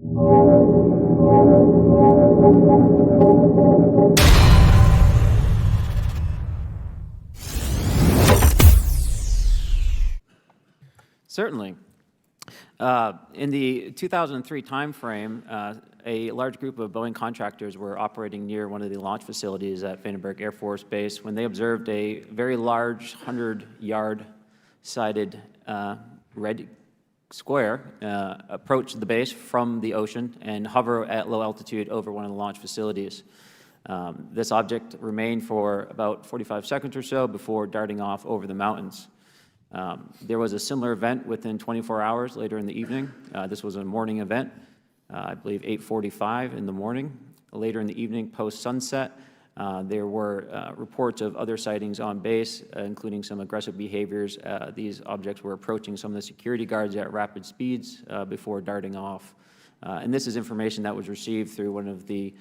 Certainly. In the 2003 timeframe, a large group of Boeing contractors were operating near one of the launch facilities at Vandenberg Air Force Base when they observed a very large 100-yard sided red square approach the base from the ocean and hover at low altitude over one of the launch facilities. This object remained for about 45 seconds or so before darting off over the mountains. There was a similar event within 24 hours later in the evening. This was a morning event, I believe 8:45 in the morning. Later in the evening, post-sunset, there were reports of other sightings on base, including some aggressive behaviors. These objects were approaching some of the security guards at rapid speeds before darting off. And this is information that was received through one of the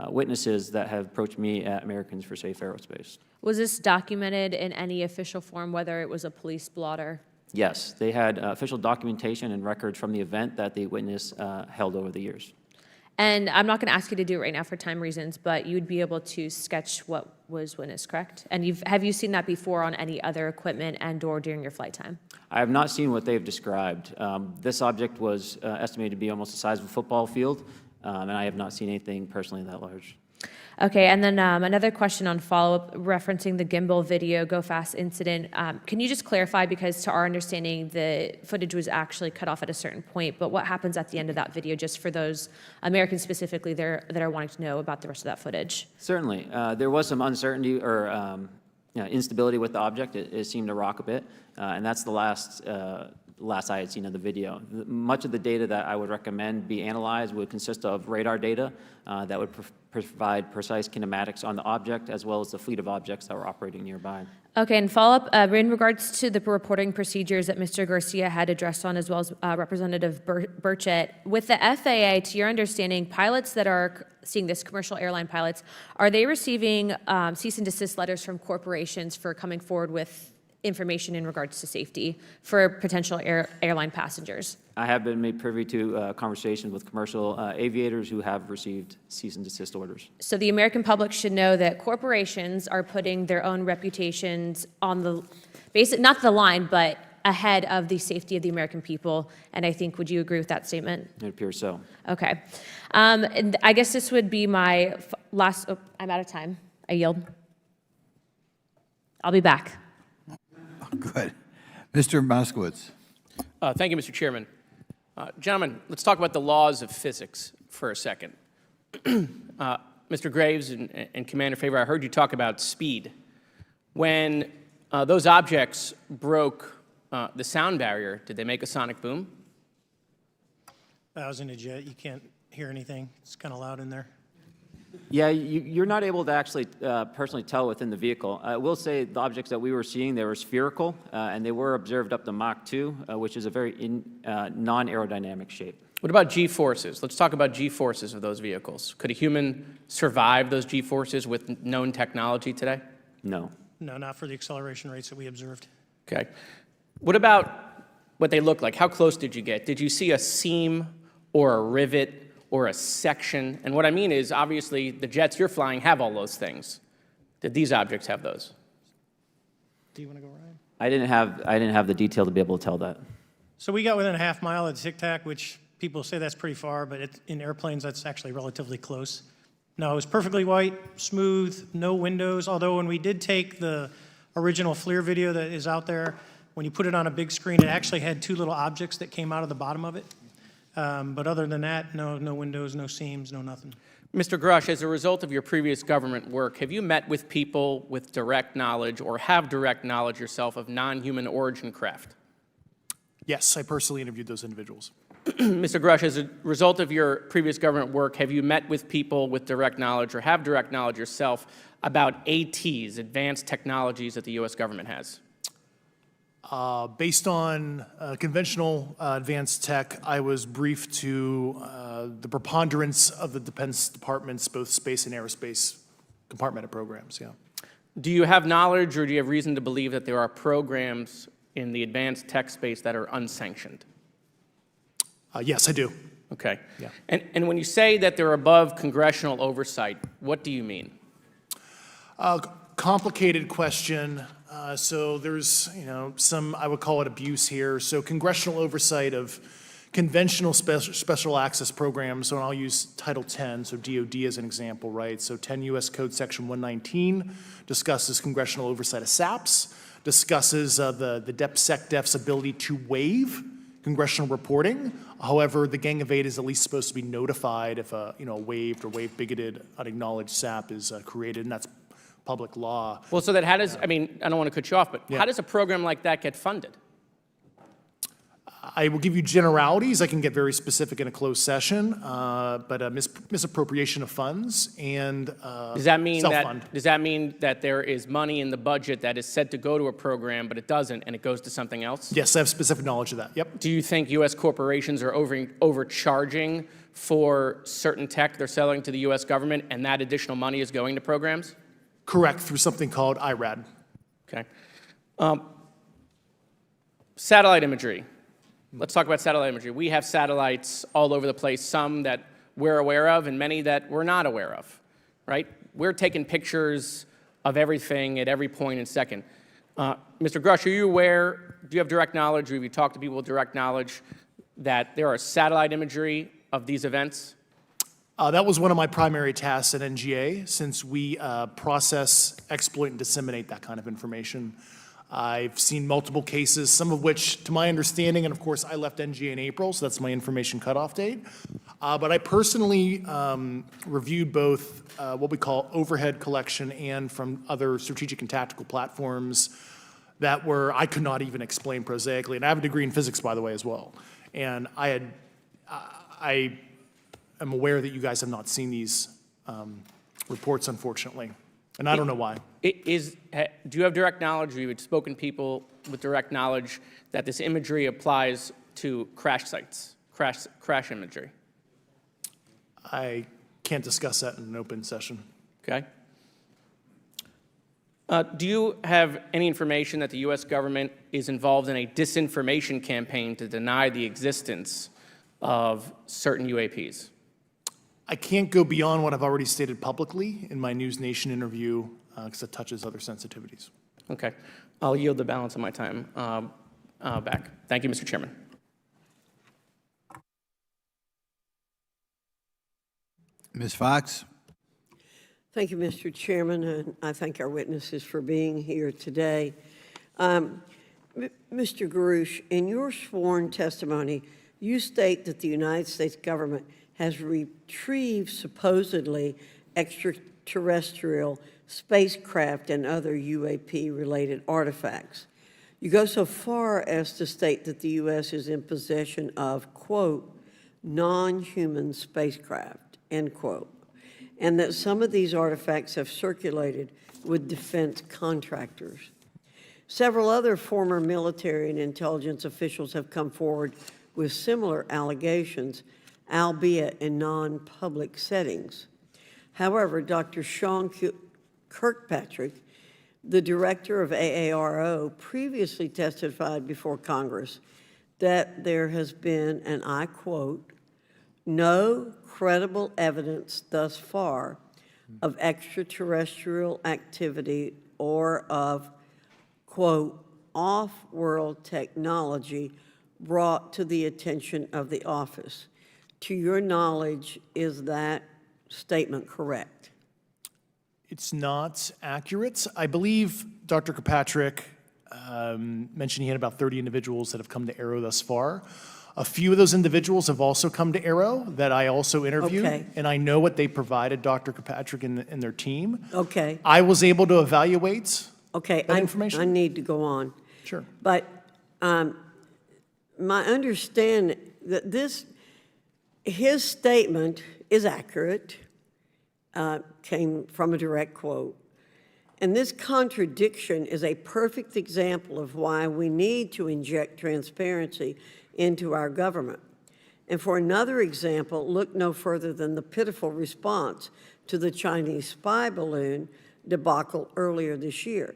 witnesses that have approached me at Americans for Safe Aerospace. Was this documented in any official form, whether it was a police blotter? Yes, they had official documentation and records from the event that the witness held over the years. And I'm not going to ask you to do it right now for time reasons, but you'd be able to sketch what was witnessed, correct? And have you seen that before on any other equipment and/or during your flight time? I have not seen what they've described. This object was estimated to be almost the size of a football field, and I have not seen anything personally that large. Okay, and then another question on follow-up referencing the gimbal video go fast incident. Can you just clarify, because to our understanding, the footage was actually cut off at a certain point, but what happens at the end of that video, just for those Americans specifically that are wanting to know about the rest of that footage? Certainly. There was some uncertainty or instability with the object. It seemed to rock a bit, and that's the last I had seen of the video. Much of the data that I would recommend be analyzed would consist of radar data that would provide precise kinematics on the object, as well as the fleet of objects that were operating nearby. Okay, and follow-up, in regards to the reporting procedures that Mr. Garcia had addressed on, as well as Representative Burchett, with the FAA, to your understanding, pilots that are seeing this, commercial airline pilots, are they receiving cease and desist letters from corporations for coming forward with information in regards to safety for potential airline passengers? I have been made privy to conversations with commercial aviators who have received cease and desist orders. So the American public should know that corporations are putting their own reputations on the not the line, but ahead of the safety of the American people. And I think, would you agree with that statement? It appears so. Okay. And I guess this would be my last, I'm out of time. I yield. I'll be back. Good. Mr. Moskowitz. Thank you, Mr. Chairman. Gentlemen, let's talk about the laws of physics for a second. Mr. Graves and Commander Fravor, I heard you talk about speed. When those objects broke the sound barrier, did they make a sonic boom? I was in a jet. You can't hear anything. It's kind of loud in there. Yeah, you're not able to actually personally tell within the vehicle. I will say the objects that we were seeing, they were spherical, and they were observed up to Mach 2, which is a very non-aerodynamic shape. What about G-forces? Let's talk about G-forces of those vehicles. Could a human survive those G-forces with known technology today? No. No, not for the acceleration rates that we observed. Okay. What about what they look like? How close did you get? Did you see a seam or a rivet or a section? And what I mean is, obviously, the jets you're flying have all those things. Did these objects have those? Do you want to go, Ryan? I didn't have the detail to be able to tell that. So we got within a half mile at Tic Tac, which people say that's pretty far, but in airplanes, that's actually relatively close. No, it was perfectly white, smooth, no windows, although when we did take the original FLIR video that is out there, when you put it on a big screen, it actually had two little objects that came out of the bottom of it. But other than that, no windows, no seams, no nothing. Mr. Grush, as a result of your previous government work, have you met with people with direct knowledge or have direct knowledge yourself of non-human origin craft? Yes, I personally interviewed those individuals. Mr. Grush, as a result of your previous government work, have you met with people with direct knowledge or have direct knowledge yourself about ATs, advanced technologies that the U.S. government has? Based on conventional advanced tech, I was briefed to the preponderance of the Defense Department's both space and aerospace compartmented programs, yeah. Do you have knowledge or do you have reason to believe that there are programs in the advanced tech space that are unsanctioned? Yes, I do. Okay. Yeah. And when you say that they're above congressional oversight, what do you mean? Complicated question. So there's, some, I would call it abuse here. So congressional oversight of conventional special access programs, so I'll use Title 10, so DOD as an example, right? So 10 U.S. Code Section 119 discusses congressional oversight of SAPs, discusses the DepSecDef's ability to waive congressional reporting. However, the Gang of Eight is at least supposed to be notified if a waived or waive bigoted unacknowledged SAP is created, and that's public law. Well, so that how does, I don't want to cut you off, but Yeah. how does a program like that get funded? I will give you generalities. I can get very specific in a closed session, but misappropriation of funds and Does that mean self-fund. that there is money in the budget that is said to go to a program, but it doesn't, and it goes to something else? Yes, I have specific knowledge of that. Yep. Do you think U.S. corporations are overcharging for certain tech they're selling to the U.S. government, and that additional money is going to programs? Correct, through something called IRAD. Okay. Satellite imagery. Let's talk about satellite imagery. We have satellites all over the place, some that we're aware of and many that we're not aware of, right? We're taking pictures of everything at every point and second. Mr. Grush, are you aware, do you have direct knowledge, or have you talked to people with direct knowledge that there are satellite imagery of these events? That was one of my primary tasks at NGA, since we process, exploit, and disseminate that kind of information. I've seen multiple cases, some of which, to my understanding, and of course, I left NGA in April, so that's my information cutoff date. But I personally reviewed both what we call overhead collection and from other strategic and tactical platforms that I could not even explain prosaically. And I have a degree in physics, by the way, as well. And I am aware that you guys have not seen these reports, unfortunately. And I don't know why. Do you have direct knowledge, or you have spoken to people with direct knowledge that this imagery applies to crash sites, crash imagery? I can't discuss that in an open session. Okay. Do you have any information that the U.S. government is involved in a disinformation campaign to deny the existence of certain UAPs? I can't go beyond what I've already stated publicly in my News Nation interview because it touches other sensitivities. Okay. I'll yield the balance of my time back. Thank you, Mr. Chairman. Ms. Fox? Thank you, Mr. Chairman, and I thank our witnesses for being here today. Mr. Garouche, in your sworn testimony, you state that the United States government has retrieved supposedly extraterrestrial spacecraft and other UAP-related artifacts. You go so far as to state that the U.S. is in possession of, quote, non-human spacecraft, end quote, and that some of these artifacts have circulated with defense contractors. Several other former military and intelligence officials have come forward with similar allegations, albeit in non-public settings. However, Dr. Sean Kirkpatrick, the director of AARO, previously testified before Congress that there has been, and I quote, no credible evidence thus far of extraterrestrial activity or of, quote, off-world technology brought to the attention of the office. To your knowledge, is that statement correct? It's not accurate. I believe Dr. Kirkpatrick mentioned he had about 30 individuals that have come to AARO thus far. A few of those individuals have also come to AARO that I also interviewed, Okay. and I know what they provided Dr. Kirkpatrick and their team. Okay, I was able to evaluate okay, that information. I need to go on. Sure. But my understanding that his statement is accurate, came from a direct quote. And this contradiction is a perfect example of why we need to inject transparency into our government. And for another example, look no further than the pitiful response to the Chinese spy balloon debacle earlier this year.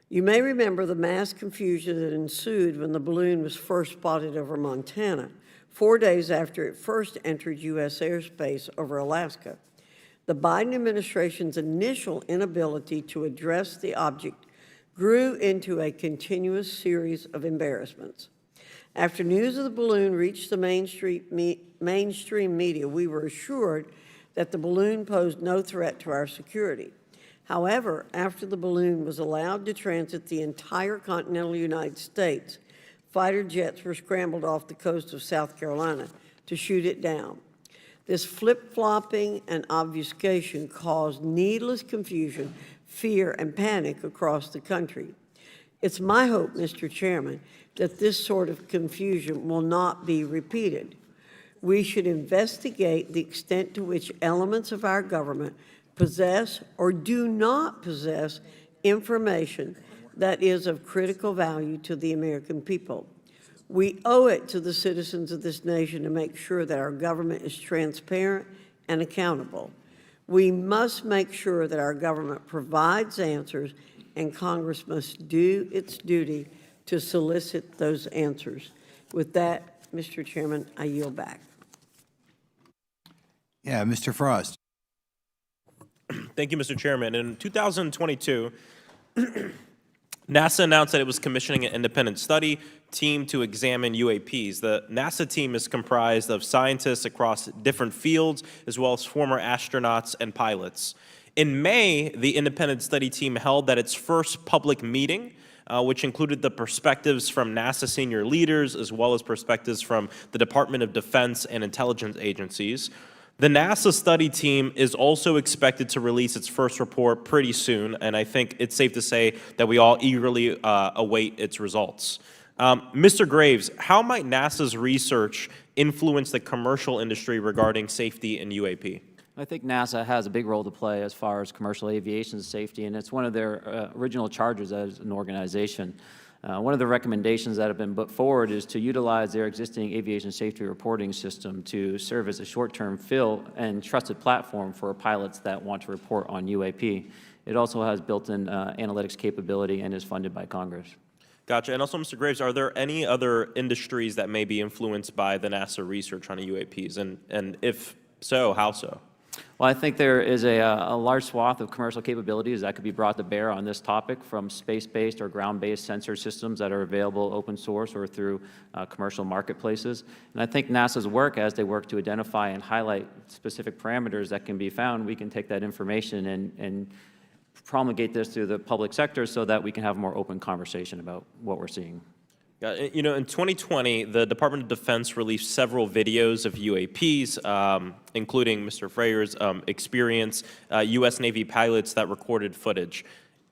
You may remember the mass confusion that ensued when the balloon was first spotted over Montana. 4 days after it first entered U.S. airspace over Alaska. The Biden administration's initial inability to address the object grew into a continuous series of embarrassments. After news of the balloon reached the mainstream media, we were assured that the balloon posed no threat to our security. However, after the balloon was allowed to transit the entire continental United States, fighter jets were scrambled off the coast of South Carolina to shoot it down. This flip-flopping and obfuscation caused needless confusion, fear, and panic across the country. It's my hope, Mr. Chairman, that this sort of confusion will not be repeated. We should investigate the extent to which elements of our government possess or do not possess information that is of critical value to the American people. We owe it to the citizens of this nation to make sure that our government is transparent and accountable. We must make sure that our government provides answers, and Congress must do its duty to solicit those answers. With that, Mr. Chairman, I yield back. Yeah, Mr. Frost. Thank you, Mr. Chairman. In 2022, NASA announced that it was commissioning an independent study team to examine UAPs. The NASA team is comprised of scientists across different fields, as well as former astronauts and pilots. In May, the independent study team held its first public meeting, which included the perspectives from NASA senior leaders, as well as perspectives from the Department of Defense and intelligence agencies. The NASA study team is also expected to release its first report pretty soon, and I think it's safe to say that we all eagerly await its results. Mr. Graves, how might NASA's research influence the commercial industry regarding safety in UAP? I think NASA has a big role to play as far as commercial aviation safety, and it's one of their original charges as an organization. One of the recommendations that have been put forward is to utilize their existing aviation safety reporting system to serve as a short-term fill and trusted platform for pilots that want to report on UAP. It also has built-in analytics capability and is funded by Congress. Gotcha. And also, Mr. Graves, are there any other industries that may be influenced by the NASA research on UAPs? And if so, how so? Well, I think there is a large swath of commercial capabilities that could be brought to bear on this topic, from space-based or ground-based sensor systems that are available open source or through commercial marketplaces. And I think NASA's work, as they work to identify and highlight specific parameters that can be found, we can take that information and promulgate this through the public sector so that we can have a more open conversation about what we're seeing. You know, in 2020, the Department of Defense released several videos of UAPs, including Mr. Fravor's experience, U.S. Navy pilots that recorded footage.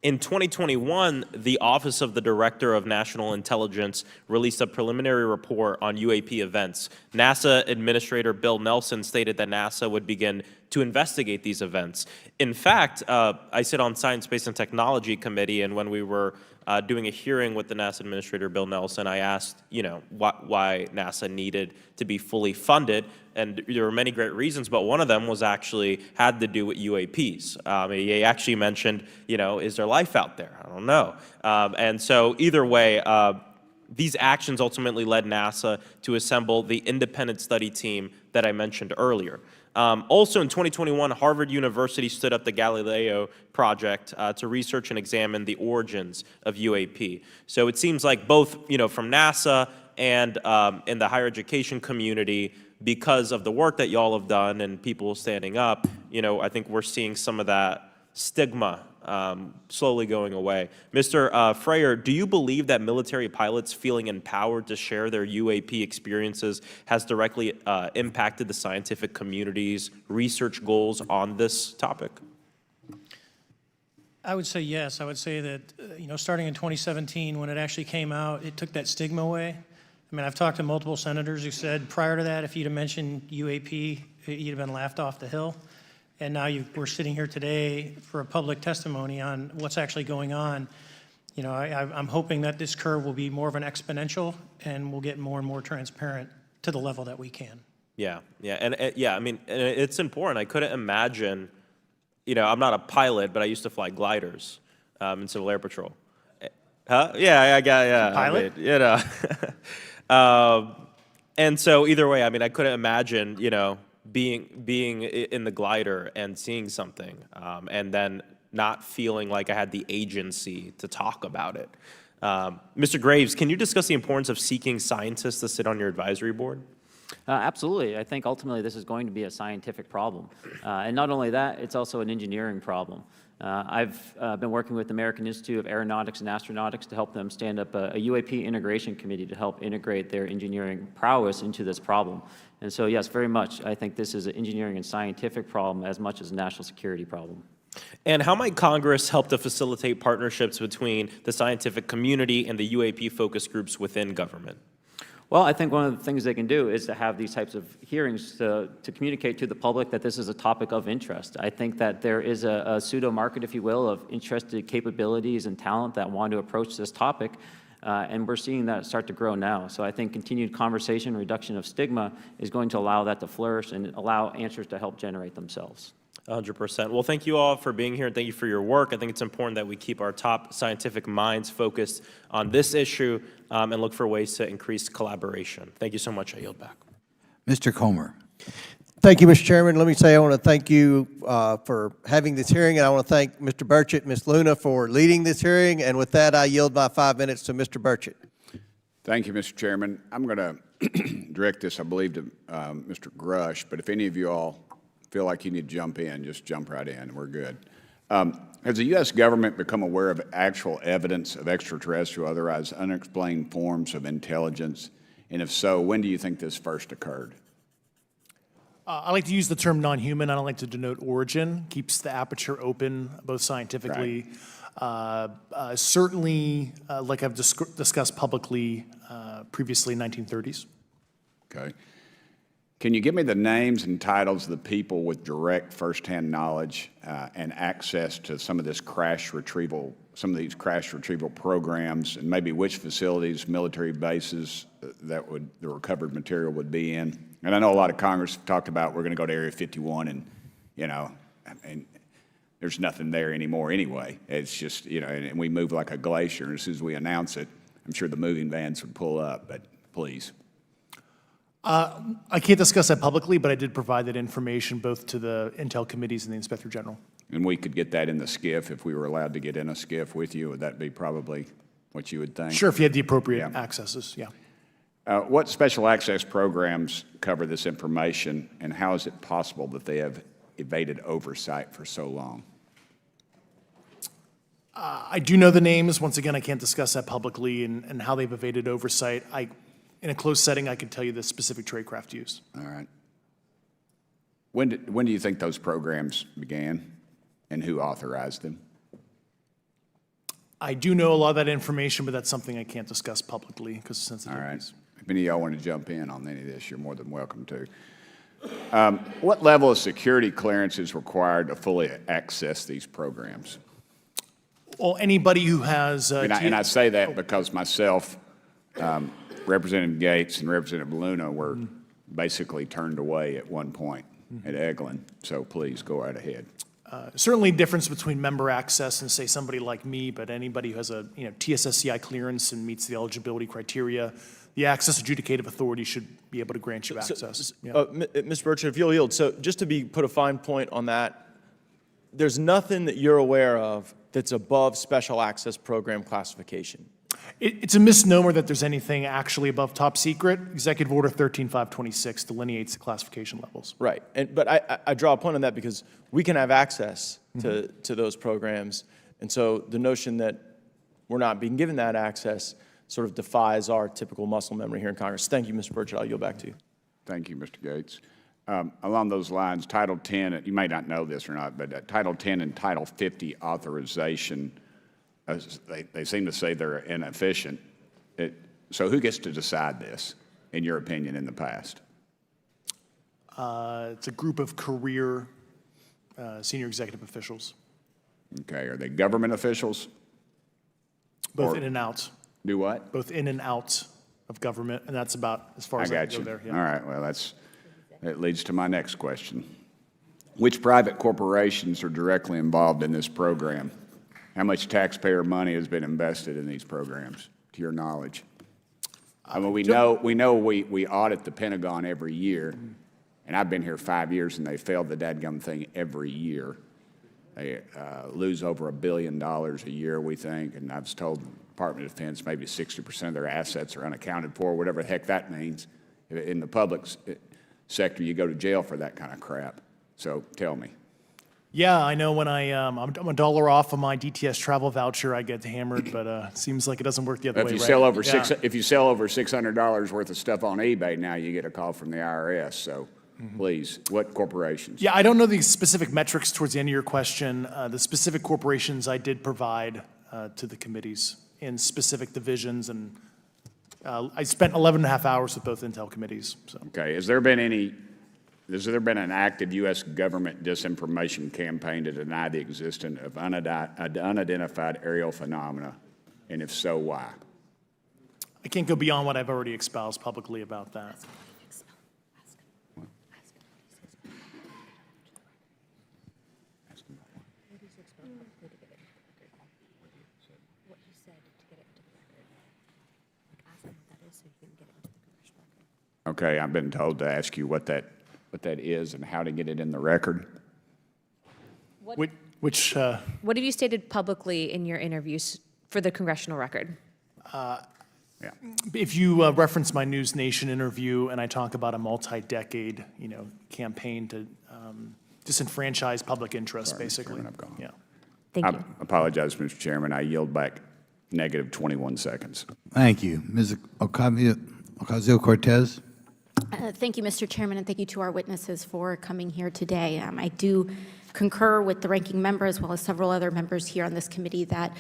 In 2021, the Office of the Director of National Intelligence released a preliminary report on UAP events. NASA Administrator Bill Nelson stated that NASA would begin to investigate these events. In fact, I sit on Science, Space, and Technology Committee, and when we were doing a hearing with the NASA Administrator Bill Nelson, I asked, you know, why NASA needed to be fully funded, and there were many great reasons, but one of them was actually had to do with UAPs. He actually mentioned, you know, is there life out there? I don't know. And so either way, these actions ultimately led NASA to assemble the independent study team that I mentioned earlier. Also in 2021, Harvard University stood up the Galileo project to research and examine the origins of UAP. So it seems like both, you know, from NASA and in the higher education community, because of the work that y'all have done and people standing up, you know, I think we're seeing some of that stigma slowly going away. Mr. Fravor, do you believe that military pilots feeling empowered to share their UAP experiences has directly impacted the scientific community's research goals on this topic? I would say yes. I would say that, you know, starting in 2017, when it actually came out, it took that stigma away. I mean, I've talked to multiple senators who said prior to that, if you'd have mentioned UAP, you'd have been laughed off the hill. And now we're sitting here today for a public testimony on what's actually going on. You know, I'm hoping that this curve will be more of an exponential and we'll get more and more transparent to the level that we can. Yeah, yeah, I mean, it's important. I couldn't imagine, you know, I'm not a pilot, but I used to fly gliders in Civil Air Patrol. Huh? Yeah, I got, yeah. Pilot? I mean, you know. And so either way, I mean, I couldn't imagine, you know, being in the glider and seeing something, and then not feeling like I had the agency to talk about it. Mr. Graves, can you discuss the importance of seeking scientists to sit on your advisory board? Absolutely. I think ultimately this is going to be a scientific problem. And not only that, it's also an engineering problem. I've been working with the American Institute of Aeronautics and Astronautics to help them stand up a UAP integration committee to help integrate their engineering prowess into this problem. And so, yes, very much, I think this is an engineering and scientific problem as much as a national security problem. And how might Congress help to facilitate partnerships between the scientific community and the UAP focus groups within government? Well, I think one of the things they can do is to have these types of hearings to communicate to the public that this is a topic of interest. I think that there is a pseudo-market, if you will, of interested capabilities and talent that want to approach this topic, and we're seeing that start to grow now. So I think continued conversation, reduction of stigma is going to allow that to flourish and allow answers to help generate themselves. 100%. Well, thank you all for being here, and thank you for your work. I think it's important that we keep our top scientific minds focused on this issue and look for ways to increase collaboration. Thank you so much. I yield back. Mr. Comer. Thank you, Mr. Chairman. Let me say I want to thank you for having this hearing, and I want to thank Mr. Burchett and Ms. Luna for leading this hearing. And with that, I yield my 5 minutes to Mr. Burchett. Thank you, Mr. Chairman. I'm going to direct this, I believe, to Mr. Grush, but if any of you all feel like you need to jump in, just jump right in. We're good. Has the U.S. government become aware of actual evidence of extraterrestrial, otherwise unexplained forms of intelligence? And if so, when do you think this first occurred? I like to use the term non-human. I don't like to denote origin. Keeps the aperture open, both scientifically. Certainly, like I've discussed publicly previously, 1930s. Okay. Can you give me the names and titles of the people with direct firsthand knowledge and access to some of this crash retrieval, some of these crash retrieval programs, and maybe which facilities, military bases that the recovered material would be in? And I know a lot of Congress talked about we're going to go to Area 51, and you know, I mean, there's nothing there anymore anyway. It's just, you know, and we move like a glacier. And as soon as we announce it, I'm sure the moving vans would pull up. But please. I can't discuss that publicly, but I did provide that information both to the Intel committees and the Inspector General. And we could get that in the SCIF if we were allowed to get in a SCIF with you. Would that be probably what you would think? Sure, if you had the appropriate accesses, yeah. What special access programs cover this information, and how is it possible that they have evaded oversight for so long? I do know the names. Once again, I can't discuss that publicly and how they've evaded oversight. In a closed setting, I can tell you the specific tradecraft used. All right. When do you think those programs began, and who authorized them? I do know a lot of that information, but that's something I can't discuss publicly because of sensitivities. All right. If any of y'all want to jump in on any of this, you're more than welcome to. What level of security clearance is required to fully access these programs? Well, anybody who has... and I say that because myself, Representative Gates and Representative Luna were basically turned away at one point at Eglin. So please go right ahead. Certainly difference between member access and say somebody like me, but anybody who has a TSSCI clearance and meets the eligibility criteria, the access adjudicative authority should be able to grant you access. Mr. Burchett, if you'll yield, so just to put a fine point on that, there's nothing that you're aware of that's above special access program classification. It's a misnomer that there's anything actually above top secret. Executive Order 13526 delineates the classification levels. Right, but I draw a point on that because we can have access to those programs, and so the notion that we're not being given that access sort of defies our typical muscle memory here in Congress. Thank you, Mr. Burchett. I'll yield back to you. Thank you, Mr. Gates. Along those lines, Title 10, you may not know this or not, but Title 10 and Title 50 authorization, they seem to say they're inefficient. So who gets to decide this, in your opinion, in the past? It's a group of career senior executive officials. Okay, are they government officials? Both in and out. Do what? Both in and out of government, and that's about as far as I can go there. Yeah. All right, well, that leads to my next question. Which private corporations are directly involved in this program? How much taxpayer money has been invested in these programs, to your knowledge? I mean, we know we audit the Pentagon every year, and I've been here 5 years, and they failed the dadgum thing every year. They lose over $1 billion a year, we think, and I've told the Department of Defense maybe 60% of their assets are unaccounted for, whatever the heck that means. In the public sector, you go to jail for that kind of crap. So tell me. Yeah, I know when I'm $1 off of my DTS travel voucher, I get hammered, but it seems like it doesn't work the other way, If you right? sell over Yeah. if you sell over $600 worth of stuff on eBay, now you get a call from the IRS. So please, what corporations? Yeah, I don't know the specific metrics towards the end of your question. The specific corporations I did provide to the committees in specific divisions, and I spent 11 and a half hours with both Intel committees. So. Okay, has there been an active U.S. government disinformation campaign to deny the existence of unidentified aerial phenomena? And if so, why? I can't go beyond what I've already espoused publicly about that. Okay, I've been told to ask you what that is and how to get it in the record. Which What have you stated publicly in your interviews for the congressional record? Yeah. if you reference my News Nation interview and I talk about a multi-decade, campaign to disenfranchise public interest, Sorry, Mr. basically. Chairman, I've gone. Yeah. Thank I you. apologize, Mr. Chairman. I yield back negative 21 seconds. Thank you. Ms. Ocasio-Cortez? Thank you, Mr. Chairman, and thank you to our witnesses for coming here today. I do concur with the ranking member as well as several other members here on this committee that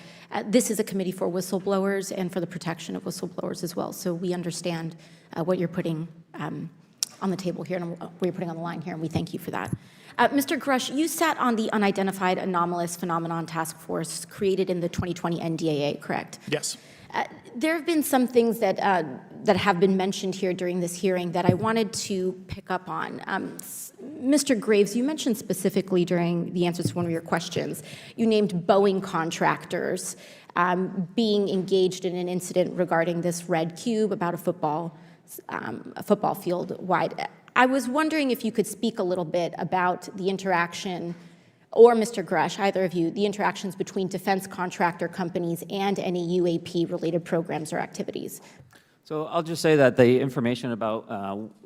this is a committee for whistleblowers and for the protection of whistleblowers as well. So we understand what you're putting on the table here and what you're putting on the line here, and we thank you for that. Mr. Grush, you sat on the Unidentified Anomalous Phenomenon Task Force created in the 2020 NDAA, correct? Yes. There have been some things that have been mentioned here during this hearing that I wanted to pick up on. Mr. Graves, you mentioned specifically during the answers to one of your questions, you named Boeing contractors being engaged in an incident regarding this red cube about a football field wide. I was wondering if you could speak a little bit about the interaction, or Mr. Grush, either of you, the interactions between defense contractor companies and any UAP-related programs or activities. So I'll just say that the information about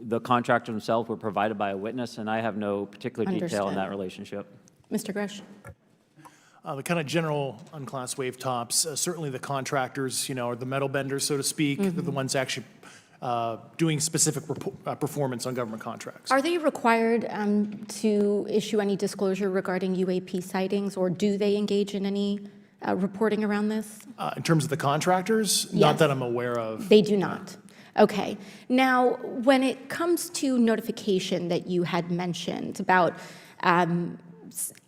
the contractor themselves were provided by a witness, and I have no particular detail in that relationship. Mr. Grush? The kind of general unclassed wave tops, certainly the contractors, are the metal benders, so to speak. They're the ones actually doing specific performance on government contracts. Are they required to issue any disclosure regarding UAP sightings, or do they engage in any reporting around this? In terms of the contractors, Yes. not that I'm aware of. They do not. Okay. Now, when it comes to notification that you had mentioned about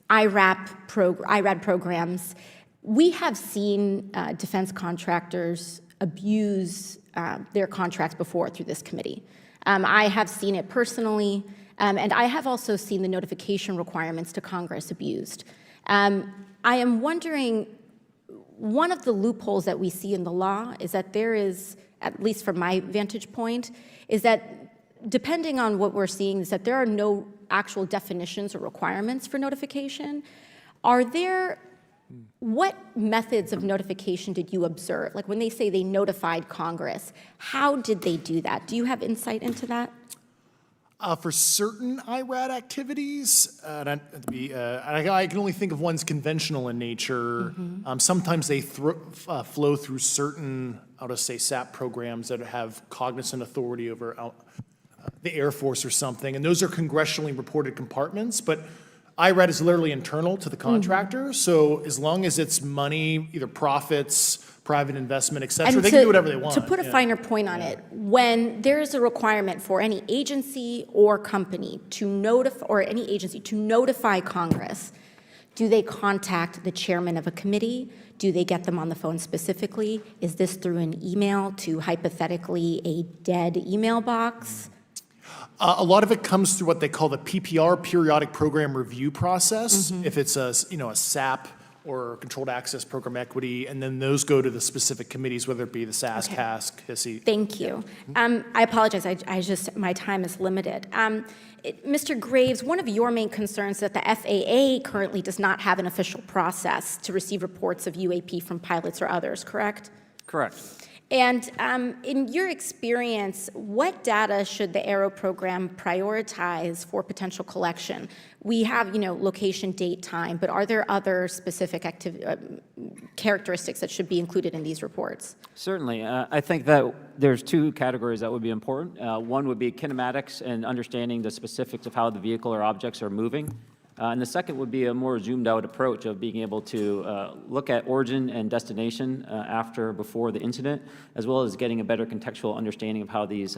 IRAD programs, we have seen defense contractors abuse their contracts before through this committee. I have seen it personally, and I have also seen the notification requirements to Congress abused. I am wondering, one of the loopholes that we see in the law is that there is, at least from my vantage point, is that depending on what we're seeing, is that there are no actual definitions or requirements for notification. What methods of notification did you observe? Like when they say they notified Congress, how did they do that? Do you have insight into that? For certain IRAD activities, I can only think of ones conventional in nature. Sometimes they flow through certain, I'll just say, SAP programs that have cognizant authority over the Air Force or something, and those are congressionally reported compartments, but IRAD is literally internal to the contractor, so as long as it's money, either profits, private investment, et cetera, they can do whatever they want. To put a finer point on it, when there is a requirement for any agency or company to notify, or any agency to notify Congress, do they contact the chairman of a committee? Do they get them on the phone specifically? Is this through an email to hypothetically a dead email box? A lot of it comes through what they call the PPR, Periodic Program Review Process. If it's a SAP or controlled access program equity, and then those go to the specific committees, whether it be the SAS, Okay. CASC, HISI. Thank you. I apologize, I just, my time is limited. Mr. Graves, one of your main concerns is that the FAA currently does not have an official process to receive reports of UAP from pilots or others, correct? Correct. And in your experience, what data should the Aero program prioritize for potential collection? We have, location, date, time, but are there other specific characteristics that should be included in these reports? Certainly. I think that there's two categories that would be important. One would be kinematics and understanding the specifics of how the vehicle or objects are moving. And the second would be a more zoomed out approach of being able to look at origin and destination before the incident, as well as getting a better contextual understanding of how these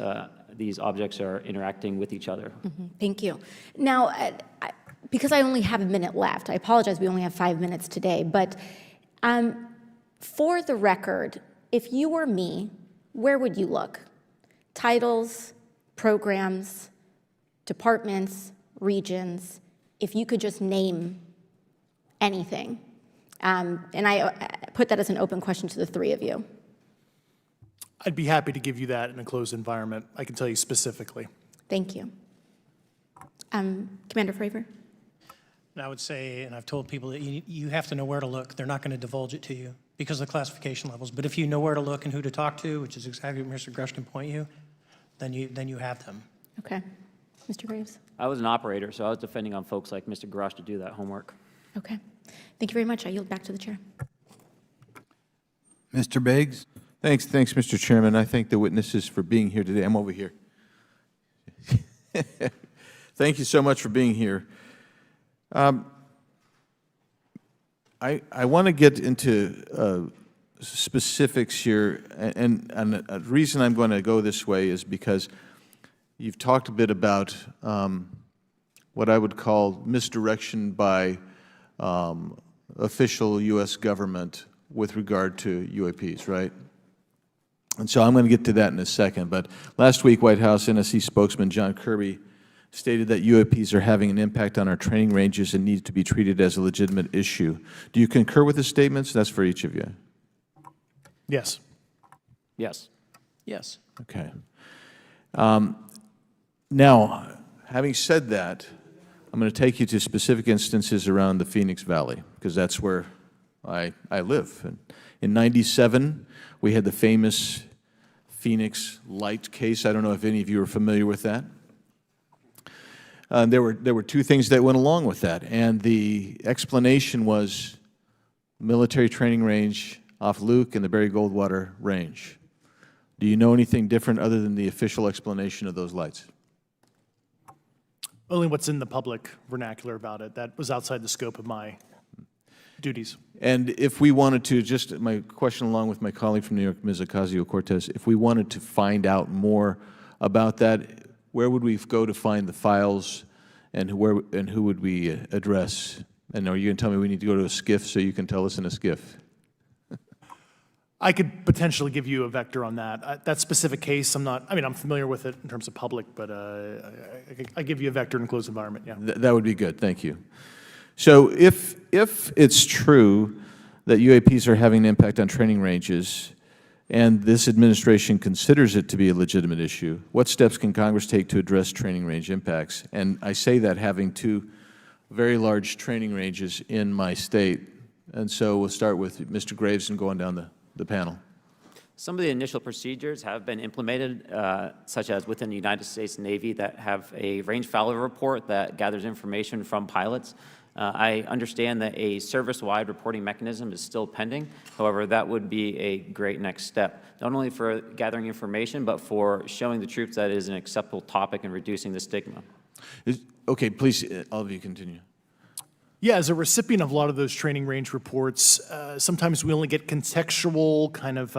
objects are interacting with each other. Thank you. Now, because I only have a minute left, I apologize, we only have 5 minutes today, but for the record, if you were me, where would you look? Titles, programs, departments, regions, if you could just name anything. And I put that as an open question to the three of you. I'd be happy to give you that in a closed environment. I can tell you specifically. Thank you. Commander Fravor? And I would say, and I've told people that you have to know where to look. They're not going to divulge it to you because of the classification levels. But if you know where to look and who to talk to, which is exactly what Mr. Grush can point you, then you have them. Okay. Mr. Graves? I was an operator, so I was depending on folks like Mr. Grosh to do that homework. Okay. Thank you very much. I yield back to the chair. Mr. Biggs? Thanks, Mr. Chairman. I thank the witnesses for being here today. I'm over here. Thank you so much for being here. I want to get into specifics here, and the reason I'm going to go this way is because you've talked a bit about what I would call misdirection by official U.S. government with regard to UAPs, right? And so I'm going to get to that in a second. But last week, White House NSC spokesman John Kirby stated that UAPs are having an impact on our training ranges and need to be treated as a legitimate issue. Do you concur with his statements? That's for each of you. Yes. Yes. Yes. Okay. Now, having said that, I'm going to take you to specific instances around the Phoenix Valley, because that's where I live. And in '97, we had the famous Phoenix Light case. I don't know if any of you are familiar with that. There were two things that went along with that, and the explanation was military training range off Luke and the Barry Goldwater Range. Do you know anything different other than the official explanation of those lights? Only what's in the public vernacular about it. That was outside the scope of my duties. And if we wanted to, just my question along with my colleague from New York, Ms. Ocasio-Cortez, if we wanted to find out more about that, where would we go to find the files, and who would we address? And are you going to tell me we need to go to a SCIF so you can tell us in a SCIF? I could potentially give you a vector on that. That specific case, I'm familiar with it in terms of public, but I give you a vector in a closed environment, yeah. That would be good, thank you. So if it's true that UAPs are having an impact on training ranges, and this administration considers it to be a legitimate issue, what steps can Congress take to address training range impacts? And I say that having two very large training ranges in my state. And so we'll start with Mr. Graves and go on down the panel. Some of the initial procedures have been implemented, such as within the United States Navy, that have a range failure report that gathers information from pilots. I understand that a service-wide reporting mechanism is still pending. However, that would be a great next step, not only for gathering information, but for showing the troops that it is an acceptable topic and reducing the stigma. Okay, please, all of you continue. Yeah, as a recipient of a lot of those training range reports, sometimes we only get contextual kind of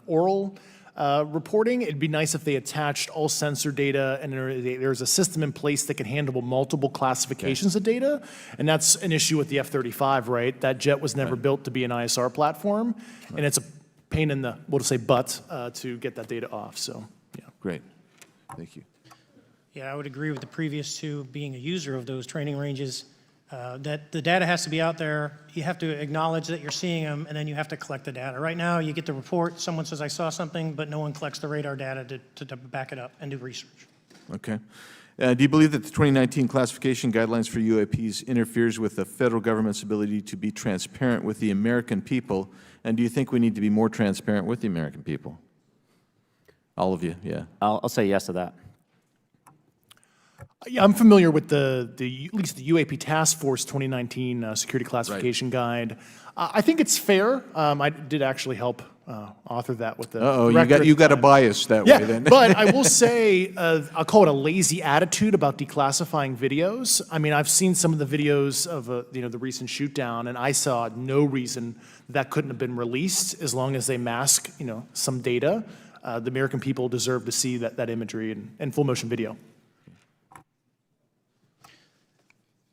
oral reporting. It'd be nice if they attached all sensor data and there's a system in place that can handle multiple classifications of data. And that's an issue with the F-35, right? That jet was never built to be an ISR platform. And it's a pain in the, we'll just say butt, to get that data off, so, yeah. Great, thank you. Yeah, I would agree with the previous two. Being a user of those training ranges, That the data has to be out there. You have to acknowledge that you're seeing them, and then you have to collect the data. Right now, you get the report, someone says, I saw something, but no one collects the radar data to back it up and do research. Okay. Do you believe that the 2019 classification guidelines for UAPs interferes with the federal government's ability to be transparent with the American people? And do you think we need to be more transparent with the American people? All of you, yeah. I'll say yes to that. Yeah, I'm familiar with at least the UAP Task Force 2019 Security Classification Guide. I think it's fair. I did actually help author that with the director you got a bias that way then. But I will say, I'll call it a lazy attitude about declassifying videos. I mean, I've seen some of the videos of the recent shoot down, and I saw no reason that couldn't have been released as long as they mask some data. The American people deserve to see that imagery and full motion video.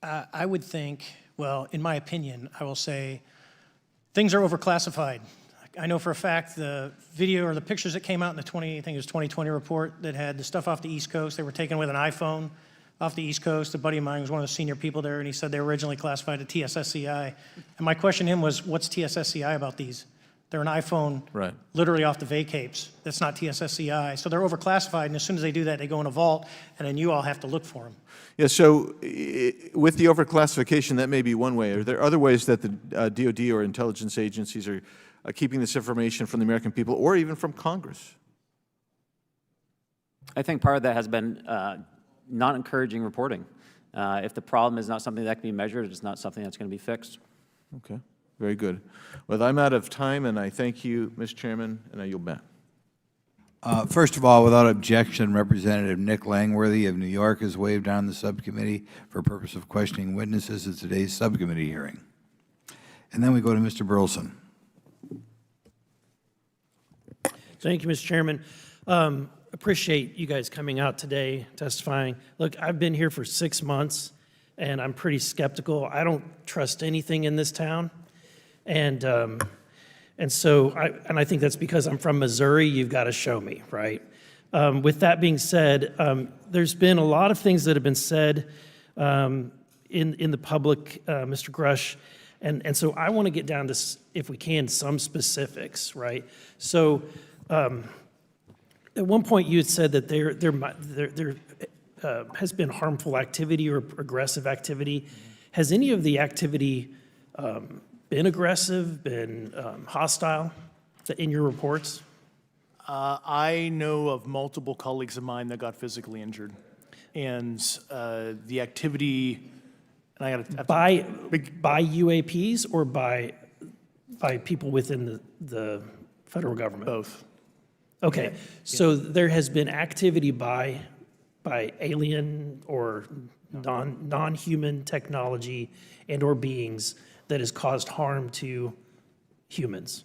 I would think, well, in my opinion, I will say things are overclassified. I know for a fact the video or the pictures that came out in the I think it was 2020 report that had the stuff off the East Coast, they were taken with an iPhone off the East Coast. A buddy of mine was one of the senior people there, and he said they were originally classified at TSSCI. And my question to him was, what's TSSCI about these? They're an iPhone literally off the vacapes. That's not TSSCI. So they're overclassified, and as soon as they do that, they go in a vault, and then you all have to look for them. Yeah, so with the overclassification, that may be one way. Are there other ways that the DOD or intelligence agencies are keeping this information from the American people or even from Congress? I think part of that has been not encouraging reporting. If the problem is not something that can be measured, it's not something that's going to be fixed. Okay, very good. Well, I'm out of time, and I thank you, Mr. Chairman, and I yield back. First of all, without objection, Representative Nick Langworthy of New York has waived on the subcommittee for purpose of questioning witnesses at today's subcommittee hearing. And then we go to Mr. Burleson. Thank you, Mr. Chairman. Appreciate you guys coming out today, testifying. Look, I've been here for 6 months, and I'm pretty skeptical. I don't trust anything in this town. And so I think that's because I'm from Missouri. You've got to show me, right? With that being said, there's been a lot of things that have been said in the public, Mr. Grush, and so I want to get down to, if we can, some specifics, right? So at one point you had said that there has been harmful activity or aggressive activity. Has any of the activity been aggressive, been hostile in your reports? I know of multiple colleagues of mine that got physically injured. And the activity, and I got by UAPs or by people within the federal government? Both. Okay, so there has been activity by alien or non-human technology and or beings that has caused harm to humans.